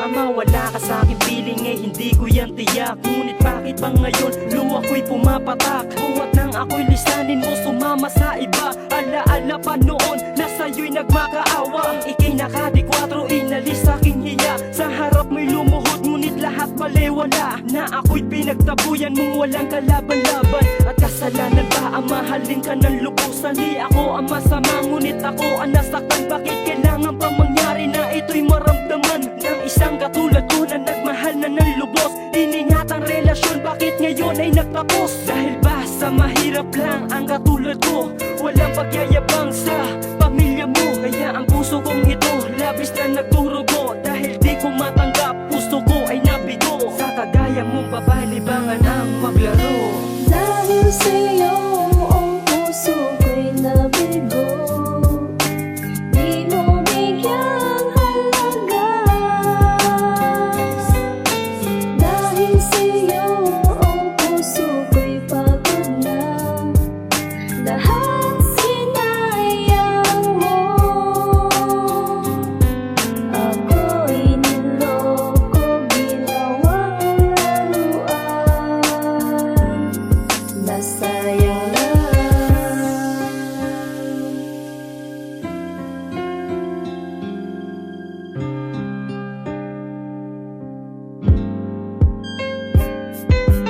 Ama, wala ka sa'king piling eh, hindi ko yan tiyak. Ngunit bakit ba ngayon, luha ko'y pumapatak? Buwat nang ako'y lisanin mo, sumama sa iba. Alaala pa noon, na sa'yo'y nagmakaawa. Ika'y nakadikwatro, inalis sa'king hiya. Sa harap mo'y lumuhod, ngunit lahat maliwala. Na ako'y pinagtabuyan mong walang kalaban-laban. At kasalanan ba ang mahalin ka ng lubusan? Di ako ang masama, ngunit ako ang nasaktan. Bakit kailangan pa mangyari na ito'y maramdaman ng isang katulad ko na nagmahal na ng lubos? Iningat ang relasyon, bakit ngayon ay nagtapos? Dahil ba sa mahirap lang ang katulad ko? Walang pagyayabang sa pamilya mo. Kaya ang puso kong ito labis na nagdurugo. Dahil di ko matanggap, puso ko ay nabigo. Sa kagaya mong babae, libangan ang maglaro. Dahil sa'yo ang puso ko'y nabigo. Di mo bigyang halaga. Dahil sa'yo ang puso ko'y pagod na. Lahat sinayang mo. Ako'y niloko, ginawang laruan. Nasayang lang.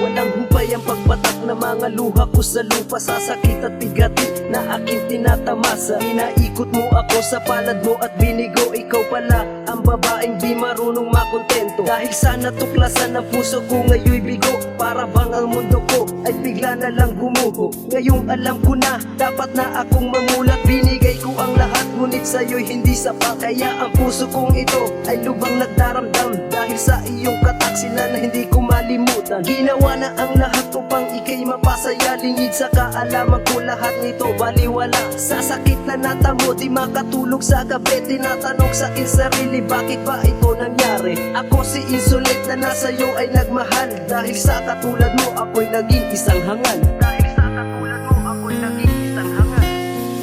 Walang hubay ang pagpatak na mga luha ko sa lupa. Sasakit at bigatin na aking tinatamasa. Pinaikot mo ako sa palad mo at binigo. Ikaw pala ang babaeng di marunong makontento. Dahil sa natuklasan ng puso ko ngayon'y bigo. Para bang ang mundo ko ay bigla na lang gumuho. Ngayong alam ko na dapat na akong mamulat. Binigay ko ang lahat ngunit sa'yo'y hindi sapat. Kaya ang puso kong ito ay lubang nagdaramdam. Dahil sa iyong kataksilan na hindi ko malimutan. Ginawa na ang lahat upang ika'y mapasaya. Lingid sa kaalaman ko lahat nito baliwala. Sa sakit na natamo, di makatulog sa gabi. Tinatanong sa akin sarili, bakit ba ito nangyari? Ako si insulit na nasa iyo ay nagmahal. Dahil sa katulad mo, ako'y naging isang hangal. Dahil sa katulad mo, ako'y naging isang hangal.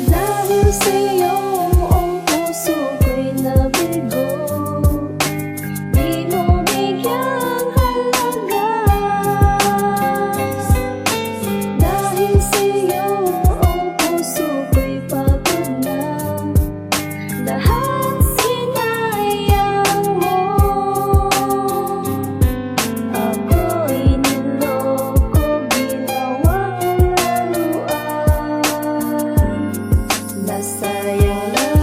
Dahil sa'yo ang puso ko'y nabigo. Di mo bigyang halaga. Dahil sa'yo ang puso ko'y pagod na. Lahat sinayang mo. Ako'y niloko, ginawang laruan. Nasayang lang.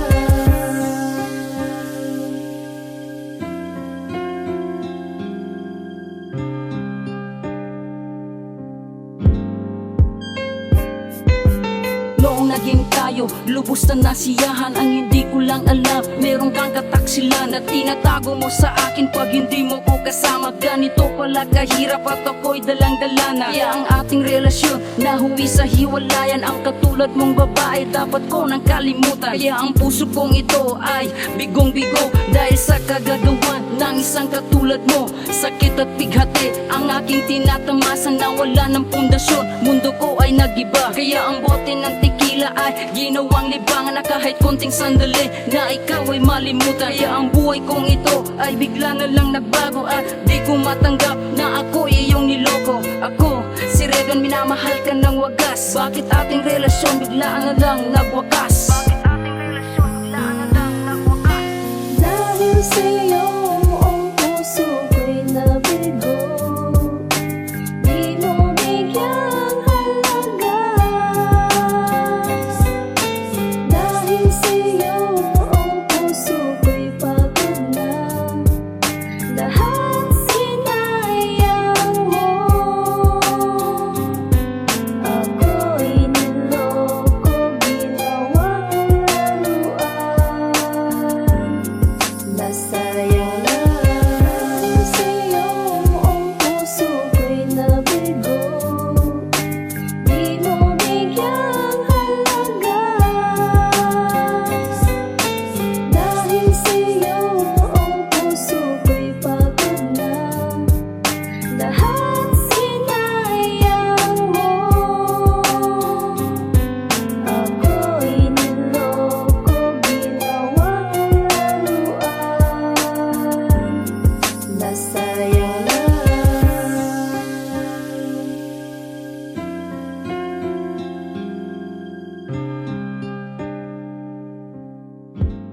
Noong naging tayo, lubos na nasiyahan. Ang hindi ko lang alam, meron kang kataksilan na tinatago mo sa akin pag hindi mo ko kasama. Ganito pala kahirap at ako'y dalang-dalana. Kaya ang ating relasyon nahuwi sa hiwalayan. Ang katulad mong babae dapat ko nang kalimutan. Kaya ang puso kong ito ay bigong-bigo dahil sa kagagawan ng isang katulad mo. Sakit at bighati ang aking tinatamasan na wala ng pundasyon. Mundo ko ay nagiba, kaya ang bote ng tequila ay ginawang libangan. Na kahit konting sandali na ikaw ay malimutan. Kaya ang buhay kong ito ay bigla na lang nagbago. At di ko matanggap na ako iyong niloko. Ako, si Regan, minamahal ka ng wagas. Bakit ating relasyon biglaan na lang nagwakas? Bakit ating relasyon biglaan na lang nagwakas? Dahil sa'yo